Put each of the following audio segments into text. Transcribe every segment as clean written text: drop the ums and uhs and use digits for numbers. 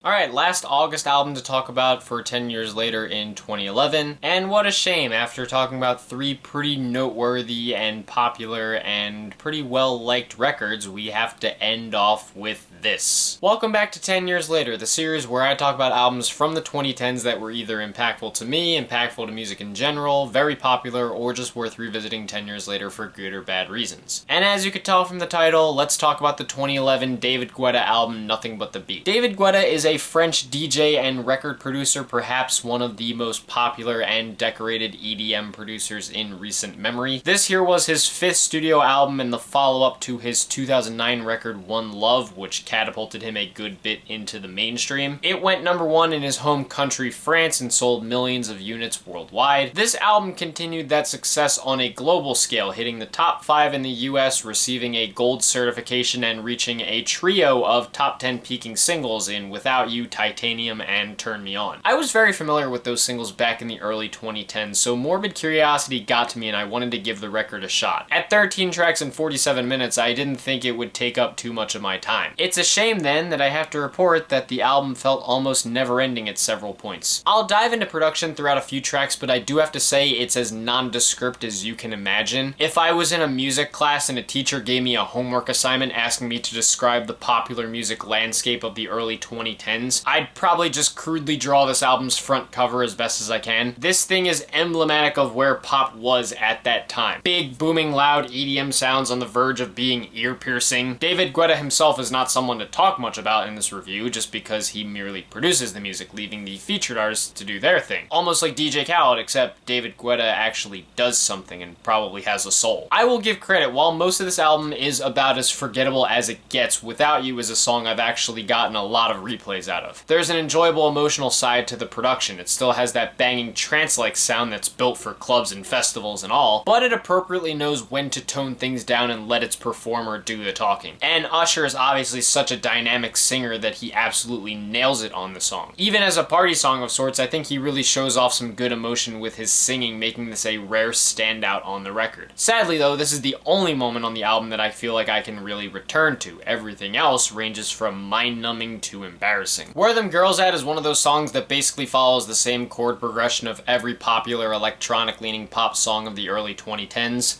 Alright, last August album to talk about for 10 years later in 2011, and what a shame after talking about three pretty noteworthy and popular and pretty well-liked records, we have to end off with this. Welcome back to 10 Years Later, the series where I talk about albums from the 2010s that were either impactful to me, impactful to music in general, very popular, or just worth revisiting 10 years later for good or bad reasons. And as you could tell from the title, let's talk about the 2011 David Guetta album, Nothing But The Beat. David Guetta is a French DJ and record producer, perhaps one of the most popular and decorated EDM producers in recent memory. This here was his fifth studio album and the follow-up to his 2009 record One Love, which catapulted him a good bit into the mainstream. It went #1 in his home country, France, and sold millions of units worldwide. This album continued that success on a global scale, hitting the top 5 in the US, receiving a gold certification, and reaching a trio of top 10 peaking singles in Without You, Titanium, and Turn Me On. I was very familiar with those singles back in the early 2010s, so morbid curiosity got to me and I wanted to give the record a shot. At 13 tracks and 47 minutes, I didn't think it would take up too much of my time. It's a shame then that I have to report that the album felt almost never-ending at several points. I'll dive into production throughout a few tracks, but I do have to say it's as nondescript as you can imagine. If I was in a music class and a teacher gave me a homework assignment asking me to describe the popular music landscape of the early 2010s, I'd probably just crudely draw this album's front cover as best as I can. This thing is emblematic of where pop was at that time. Big, booming, loud EDM sounds on the verge of being ear-piercing. David Guetta himself is not someone to talk much about in this review, just because he merely produces the music, leaving the featured artists to do their thing. Almost like DJ Khaled, except David Guetta actually does something and probably has a soul. I will give credit, while most of this album is about as forgettable as it gets, Without You is a song I've actually gotten a lot of replays out of. There's an enjoyable emotional side to the production. It still has that banging trance-like sound that's built for clubs and festivals and all, but it appropriately knows when to tone things down and let its performer do the talking. And Usher is obviously such a dynamic singer that he absolutely nails it on the song. Even as a party song of sorts, I think he really shows off some good emotion with his singing, making this a rare standout on the record. Sadly though, this is the only moment on the album that I feel like I can really return to. Everything else ranges from mind-numbing to embarrassing. Where Them Girls At is one of those songs that basically follows the same chord progression of every popular electronic-leaning pop song of the early 2010s.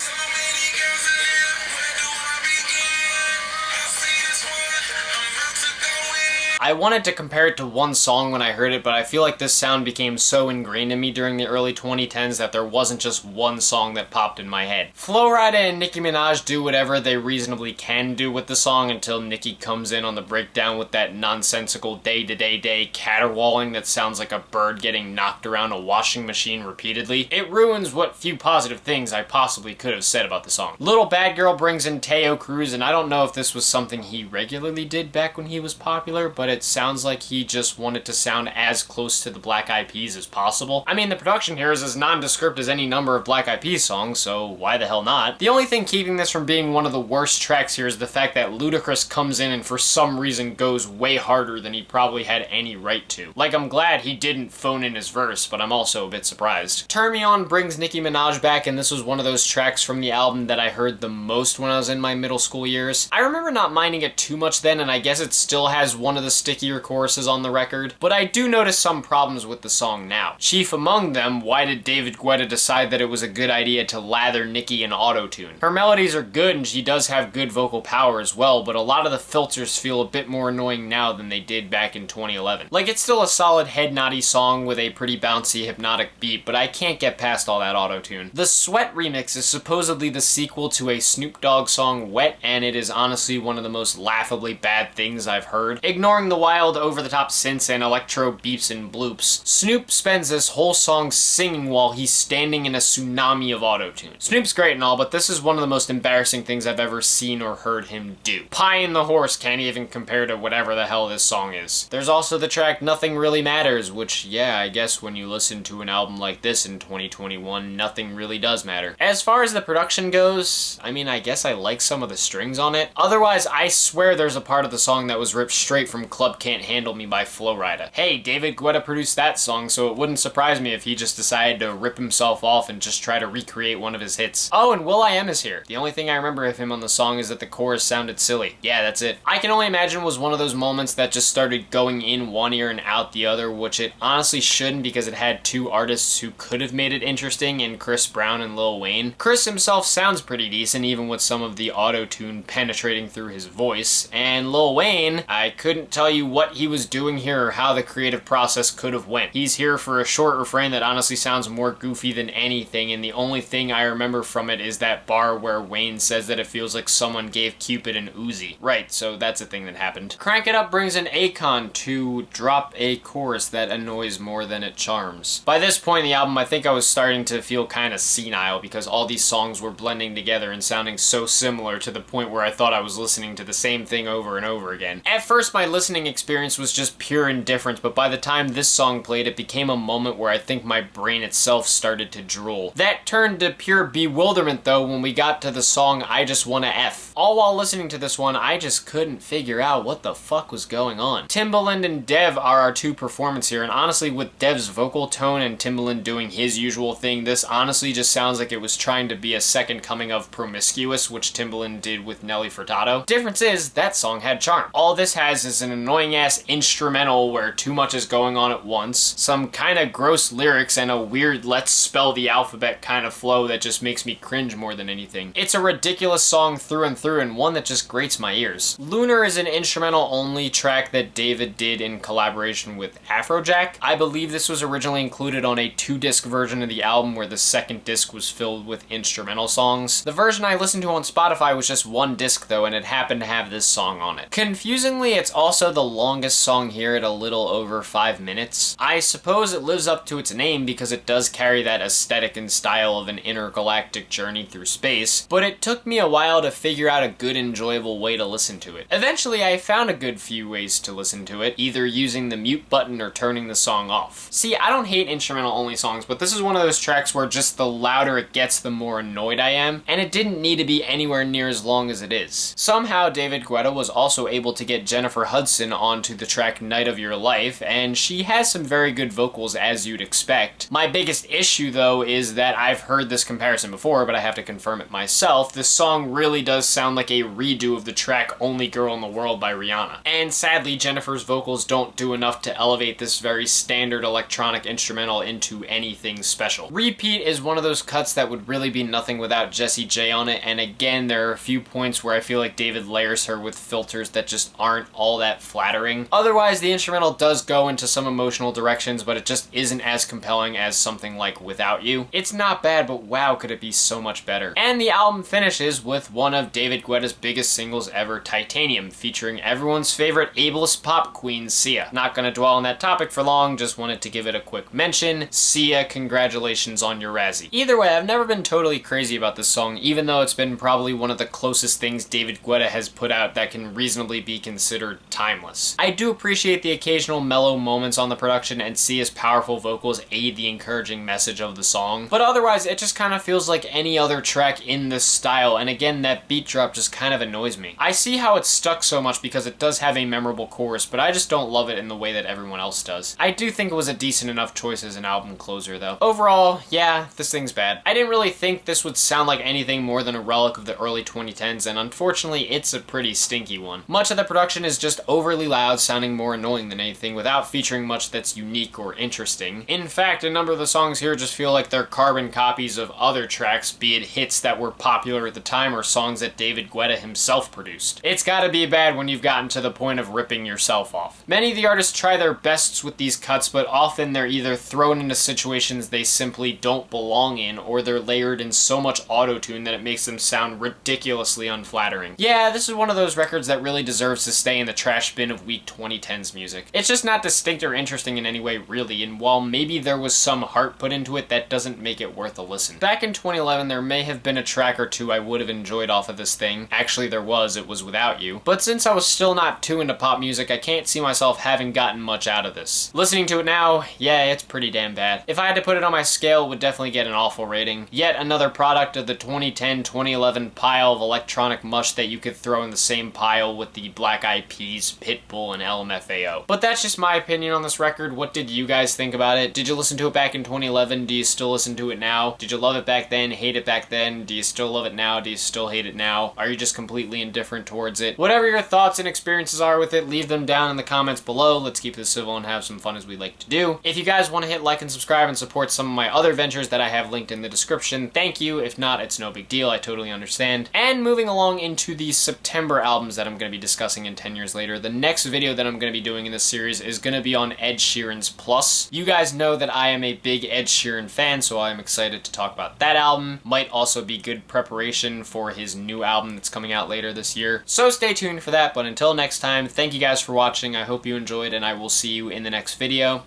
I wanted to compare it to one song when I heard it, but I feel like this sound became so ingrained in me during the early 2010s that there wasn't just one song that popped in my head. Flo Rida and Nicki Minaj do whatever they reasonably can do with the song until Nicki comes in on the breakdown with that nonsensical day-to-day caterwauling that sounds like a bird getting knocked around a washing machine repeatedly. It ruins what few positive things I possibly could have said about the song. Little Bad Girl brings in Teo Cruz, and I don't know if this was something he regularly did back when he was popular, but it sounds like he just wanted to sound as close to the Black Eyed Peas as possible. I mean, the production here is as nondescript as any number of Black Eyed Peas songs, so why the hell not? The only thing keeping this from being one of the worst tracks here is the fact that Ludacris comes in and for some reason goes way harder than he probably had any right to. Like, I'm glad he didn't phone in his verse, but I'm also a bit surprised. Turn Me On brings Nicki Minaj back, and this was one of those tracks from the album that I heard the most when I was in my middle school years. I remember not minding it too much then, and I guess it still has one of the stickier choruses on the record, but I do notice some problems with the song now. Chief among them, why did David Guetta decide that it was a good idea to lather Nicki in auto-tune? Her melodies are good and she does have good vocal power as well, but a lot of the filters feel a bit more annoying now than they did back in 2011. Like, it's still a solid head-noddy song with a pretty bouncy hypnotic beat, but I can't get past all that auto-tune. The Sweat remix is supposedly the sequel to a Snoop Dogg song, Wet, and it is honestly one of the most laughably bad things I've heard. Ignoring the wild, over-the-top synths and electro beeps and bloops, Snoop spends this whole song singing while he's standing in a tsunami of auto-tune. Snoop's great and all, but this is one of the most embarrassing things I've ever seen or heard him do. Pie in the Horse can't even compare to whatever the hell this song is. There's also the track Nothing Really Matters, which, yeah, I guess when you listen to an album like this in 2021, nothing really does matter. As far as the production goes, I mean, I guess I like some of the strings on it. Otherwise, I swear there's a part of the song that was ripped straight from Club Can't Handle Me by Flo Rida. Hey, David Guetta produced that song, so it wouldn't surprise me if he just decided to rip himself off and just try to recreate one of his hits. Oh, and will.i.am is here. The only thing I remember of him on the song is that the chorus sounded silly. Yeah, that's it. I Can Only Imagine was one of those moments that just started going in one ear and out the other, which it honestly shouldn't because it had two artists who could have made it interesting in Chris Brown and Lil Wayne. Chris himself sounds pretty decent, even with some of the auto-tune penetrating through his voice, and Lil Wayne, I couldn't tell you what he was doing here or how the creative process could have went. He's here for a short refrain that honestly sounds more goofy than anything, and the only thing I remember from it is that bar where Wayne says that it feels like someone gave Cupid an Uzi. Right, so that's a thing that happened. Crank It Up brings in Akon to drop a chorus that annoys more than it charms. By this point in the album, I think I was starting to feel kind of senile because all these songs were blending together and sounding so similar to the point where I thought I was listening to the same thing over and over again. At first, my listening experience was just pure indifference, but by the time this song played, it became a moment where I think my brain itself started to drool. That turned to pure bewilderment though when we got to the song I Just Wanna F. All while listening to this one, I just couldn't figure out what the fuck was going on. Timbaland and Dev are our two performers here, and honestly with Dev's vocal tone and Timbaland doing his usual thing, this honestly just sounds like it was trying to be a second coming of Promiscuous, which Timbaland did with Nelly Furtado. Difference is, that song had charm. All this has is an annoying ass instrumental where too much is going on at once, some kind of gross lyrics, and a weird let's spell the alphabet kind of flow that just makes me cringe more than anything. It's a ridiculous song through and through, and one that just grates my ears. Lunar is an instrumental only track that David did in collaboration with Afrojack. I believe this was originally included on a 2-disc version of the album where the second disc was filled with instrumental songs. The version I listened to on Spotify was just 1 disc though, and it happened to have this song on it. Confusingly, it's also the longest song here at a little over 5 minutes. I suppose it lives up to its name because it does carry that aesthetic and style of an intergalactic journey through space, but it took me a while to figure out a good, enjoyable way to listen to it. Eventually, I found a good few ways to listen to it, either using the mute button or turning the song off. See, I don't hate instrumental only songs, but this is one of those tracks where just the louder it gets, the more annoyed I am, and it didn't need to be anywhere near as long as it is. Somehow, David Guetta was also able to get Jennifer Hudson onto the track Night of Your Life, and she has some very good vocals as you'd expect. My biggest issue though is that I've heard this comparison before, but I have to confirm it myself. This song really does sound like a redo of the track Only Girl in the World by Rihanna. And sadly, Jennifer's vocals don't do enough to elevate this very standard electronic instrumental into anything special. Repeat is one of those cuts that would really be nothing without Jessie J on it, and again, there are a few points where I feel like David layers her with filters that just aren't all that flattering. Otherwise, the instrumental does go into some emotional directions, but it just isn't as compelling as something like Without You. It's not bad, but wow, could it be so much better. And the album finishes with one of David Guetta's biggest singles ever, Titanium, featuring everyone's favorite ableist pop queen, Sia. Not gonna dwell on that topic for long, just wanted to give it a quick mention. Sia, congratulations on your Razzie. Either way, I've never been totally crazy about this song, even though it's been probably one of the closest things David Guetta has put out that can reasonably be considered timeless. I do appreciate the occasional mellow moments on the production, and Sia's powerful vocals aid the encouraging message of the song, but otherwise it just kind of feels like any other track in this style, and again, that beat drop just kind of annoys me. I see how it's stuck so much because it does have a memorable chorus, but I just don't love it in the way that everyone else does. I do think it was a decent enough choice as an album closer though. Overall, yeah, this thing's bad. I didn't really think this would sound like anything more than a relic of the early 2010s, and unfortunately it's a pretty stinky one. Much of the production is just overly loud, sounding more annoying than anything, without featuring much that's unique or interesting. In fact, a number of the songs here just feel like they're carbon copies of other tracks, be it hits that were popular at the time or songs that David Guetta himself produced. It's gotta be bad when you've gotten to the point of ripping yourself off. Many of the artists try their bests with these cuts, but often they're either thrown into situations they simply don't belong in, or they're layered in so much auto-tune that it makes them sound ridiculously unflattering. Yeah, this is one of those records that really deserves to stay in the trash bin of weak 2010s music. It's just not distinct or interesting in any way, really, and while maybe there was some heart put into it, that doesn't make it worth a listen. Back in 2011, there may have been a track or two I would have enjoyed off of this thing. Actually, there was. It was Without You. But since I was still not too into pop music, I can't see myself having gotten much out of this. Listening to it now, yeah, it's pretty damn bad. If I had to put it on my scale, it would definitely get an awful rating. Yet another product of the 2010-2011 pile of electronic mush that you could throw in the same pile with the Black Eyed Peas, Pitbull and LMFAO. But that's just my opinion on this record. What did you guys think about it? Did you listen to it back in 2011? Do you still listen to it now? Did you love it back then, hate it back then? Do you still love it now? Do you still hate it now? Are you just completely indifferent towards it? Whatever your thoughts and experiences are with it, leave them down in the comments below. Let's keep this civil and have some fun as we like to do. If you guys want to hit like and subscribe and support some of my other ventures that I have linked in the description, thank you. If not, it's no big deal. I totally understand. And moving along into the September albums that I'm going to be discussing in 10 years later, the next video that I'm going to be doing in this series is going to be on Ed Sheeran's Plus. You guys know that I am a big Ed Sheeran fan, so I'm excited to talk about that album. Might also be good preparation for his new album that's coming out later this year. So stay tuned for that, but until next time, thank you guys for watching. I hope you enjoyed, and I will see you in the next video.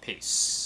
Peace.